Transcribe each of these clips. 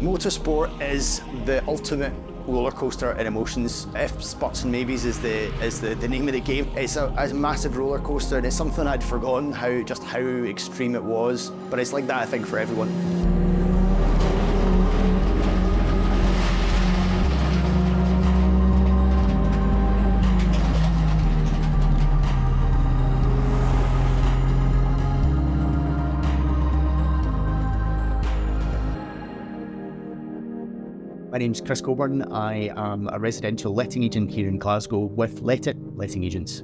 Motorsport is the ultimate roller coaster in emotions. Ifs, buts and maybes is the name of the game. It's a massive roller coaster, and it's something I'd forgotten how extreme it was. But it's like that, I think, for everyone. My name's Chris Cockburn. I am a residential letting agent here in Glasgow with letting agents.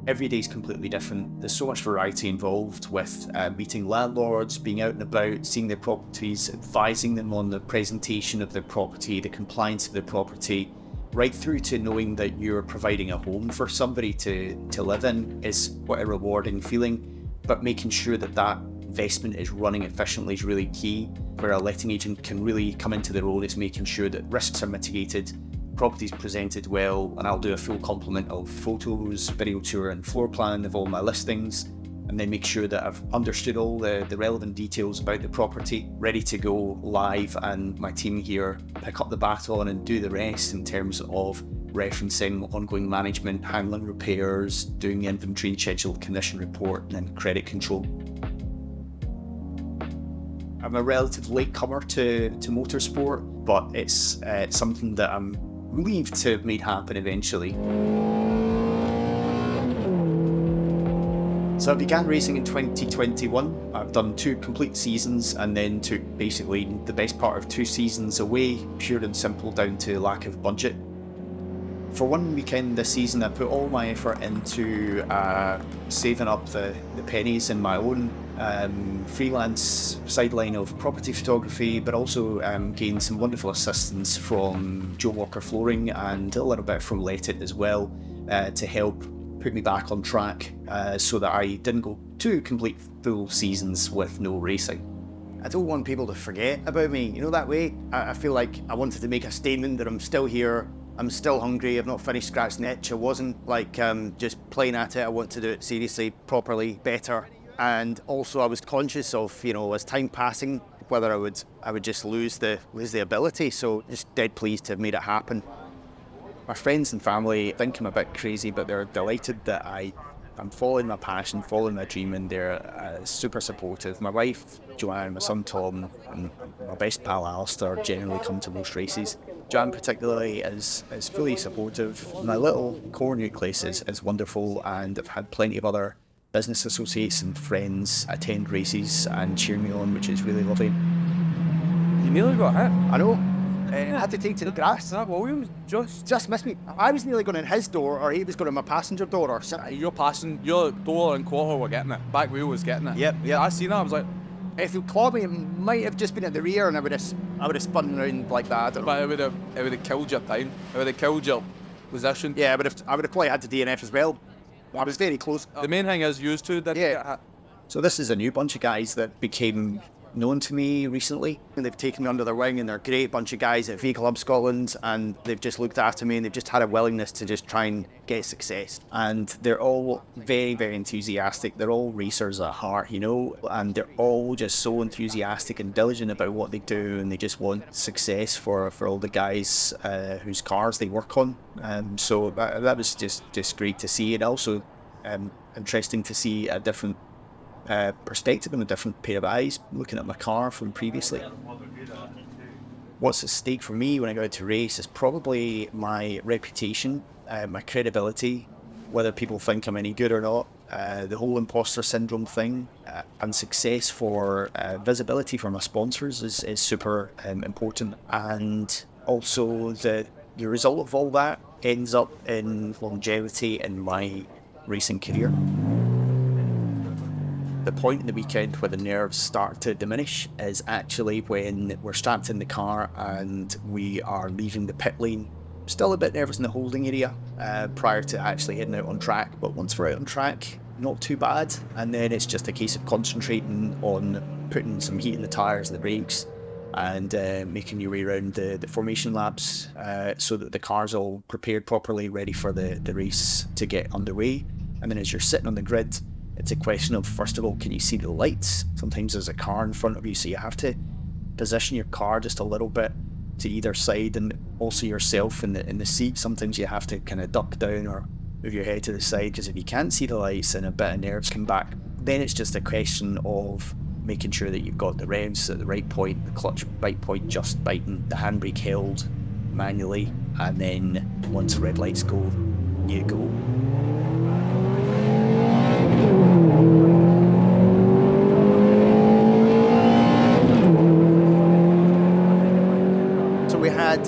Every day is completely different. There's so much variety involved with meeting landlords, being out and about, seeing their properties, advising them on the presentation of their property, the compliance of their property, right through to knowing that you're providing a home for somebody to live in is quite a rewarding feeling. But making sure that that investment is running efficiently is really key. Where a letting agent can really come into the role is making sure that risks are mitigated, properties presented well, and I'll do a full complement of photos, video tour and floor plan of all my listings, and then make sure that I've understood all the relevant details about the property, ready to go live, and my team here pick up the baton and do the rest in terms of referencing, ongoing management, handling repairs, doing the inventory and schedule condition report, and then credit control. I'm a relative latecomer to motorsport, but it's something that I'm relieved to have made happen eventually. So I began racing in 2021. I've done 2 complete seasons and then took basically the best part of 2 seasons away, pure and simple, down to lack of budget. For one weekend this season, I put all my effort into saving up the pennies in my own freelance sideline of property photography, but also gained some wonderful assistance from Joe Walker Flooring and a little bit from Let It as well to help put me back on track so that I didn't go 2 complete full seasons with no racing. I don't want people to forget about me, you know, that way. I feel like I wanted to make a statement that I'm still here, I'm still hungry, I've not finished scratching the itch. I wasn't like just playing at it, I want to do it seriously, properly, better. And also I was conscious of, you know, as time passing, whether I would just lose the ability. So just dead pleased to have made it happen. My friends and family think I'm a bit crazy, but they're delighted that I'm following my passion, following my dream, and they're super supportive. My wife, Joanne, my son Tom, and my best pal Alistair generally come to most races. Joanne particularly is fully supportive. My little core nucleus is wonderful, and I've had plenty of other business associates and friends attend races and cheer me on, which is really lovely. You nearly got hit. I know. I had to take to the grass. That William just missed me. I was nearly going in his door, or he was going in my passenger door, or something. Your door and Cohort were getting it. Back wheel was getting it. Yep. I seen that. I was like, if he clawed me, it might have just been at the rear, and I would have spun around like that. But it would have killed your time. It would have killed your position. Yeah, I would have probably had to DNF as well. I was very close. The main thing is used to didn't get hit. So this is a new bunch of guys that became known to me recently, and they've taken me under their wing, and they're a great bunch of guys at V Club Scotland, and they've just looked after me, and they've just had a willingness to just try and get success. And they're all very, very enthusiastic. They're all racers at heart, you know, and they're all just so enthusiastic and diligent about what they do, and they just want success for all the guys whose cars they work on. So that was just great to see, and also interesting to see a different perspective and a different pair of eyes looking at my car from previously. What's at stake for me when I go out to race is probably my reputation, my credibility, whether people think I'm any good or not, the whole imposter syndrome thing, and success for visibility for my sponsors is super important. And also the result of all that ends up in longevity in my racing career. The point in the weekend where the nerves start to diminish is actually when we're strapped in the car and we are leaving the pit lane. Still a bit nervous in the holding area prior to actually heading out on track, but once we're out on track, not too bad. And then it's just a case of concentrating on putting some heat in the tyres and the brakes and making your way around the formation laps so that the car's all prepared properly, ready for the race to get underway. And then as you're sitting on the grid, it's a question of, first of all, can you see the lights? Sometimes there's a car in front of you, so you have to position your car just a little bit to either side, and also yourself in the seat. Sometimes you have to kind of duck down or move your head to the side, because if you can't see the lights and a bit of nerves come back, then it's just a question of making sure that you've got the revs at the right point, the clutch right point just biting, the handbrake held manually, and then once red lights go, you go. We had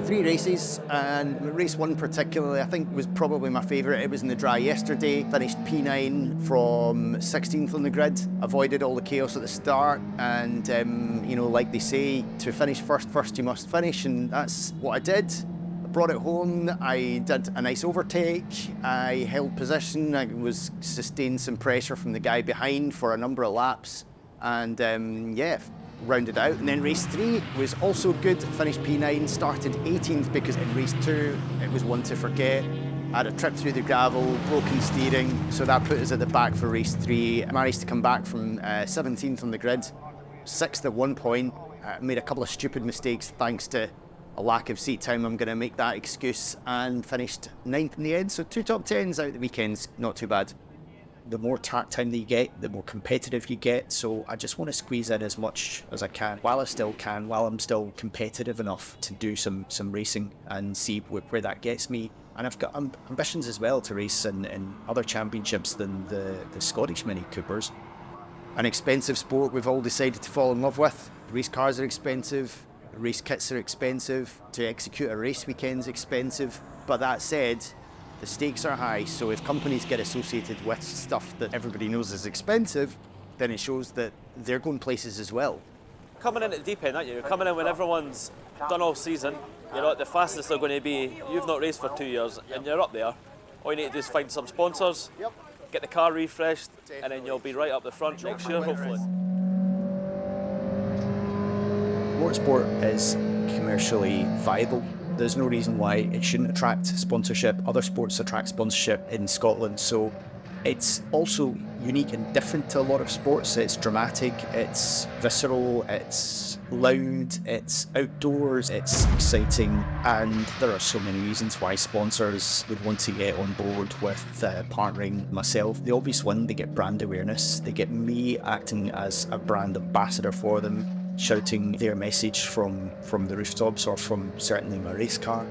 3 races, and race 1 particularly I think was probably my favourite. It was in the dry yesterday, finished P9 from 16th on the grid, avoided all the chaos at the start, and you know, like they say, to finish first you must finish, and that's what I did. I brought it home, I did a nice overtake, I held position, I was sustained some pressure from the guy behind for a number of laps, and yeah, rounded out. And then race 3 was also good, finished P9, started 18th because in race 2 it was one to forget. I had a trip through the gravel, broken steering, so that put us at the back for race 3. I managed to come back from 17th on the grid, 6th at one point, made a couple of stupid mistakes thanks to a lack of seat time. I'm going to make that excuse, and finished 9th in the end, so 2 top 10s out the weekends, not too bad. The more track time that you get, the more competitive you get, so I just want to squeeze in as much as I can while I still can, while I'm still competitive enough to do some racing and see where that gets me. And I've got ambitions as well to race in other championships than the Scottish Mini Coopers. An expensive sport we've all decided to fall in love with. Race cars are expensive, race kits are expensive, to execute a race weekend's expensive, but that said, the stakes are high, so if companies get associated with stuff that everybody knows is expensive, then it shows that they're going places as well. Coming in at the deep end, aren't you? You're coming in when everyone's done all season. You're at the fastest they're going to be. You've not raced for 2 years, and you're up there. All you need to do is find some sponsors, get the car refreshed, and then you'll be right up the front next year, hopefully. Motorsport is commercially viable. There's no reason why it shouldn't attract sponsorship. Other sports attract sponsorship in Scotland, so it's also unique and different to a lot of sports. It's dramatic, it's visceral, it's loud, it's outdoors, it's exciting, and there are so many reasons why sponsors would want to get on board with partnering myself. The obvious one, they get brand awareness. They get me acting as a brand ambassador for them, shouting their message from the rooftops or from certainly my race car.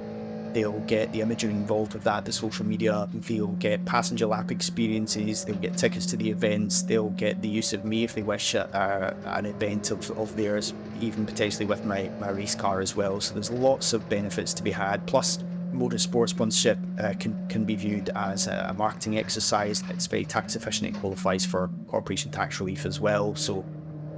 They'll get the imagery involved with that, the social media. They'll get passenger lap experiences. They'll get tickets to the events. They'll get the use of me if they wish at an event of theirs, even potentially with my race car as well. So there's lots of benefits to be had. Plus, motorsport sponsorship can be viewed as a marketing exercise. It's very tax efficient. It qualifies for corporation tax relief as well. So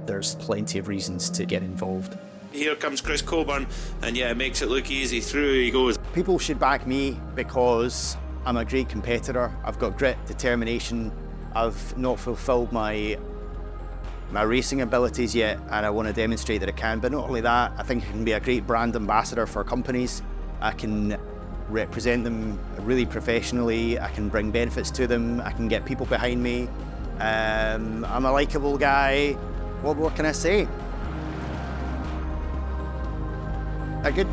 there's plenty of reasons to get involved. Here comes Chris Cockburn, and yeah, it makes it look easy. Through he goes. People should back me because I'm a great competitor. I've got grit, determination. I've not fulfilled my racing abilities yet, and I want to demonstrate that I can. But not only that, I think I can be a great brand ambassador for companies. I can represent them really professionally. I can bring benefits to them. I can get people behind me. I'm a likeable guy. What more can I say? Good.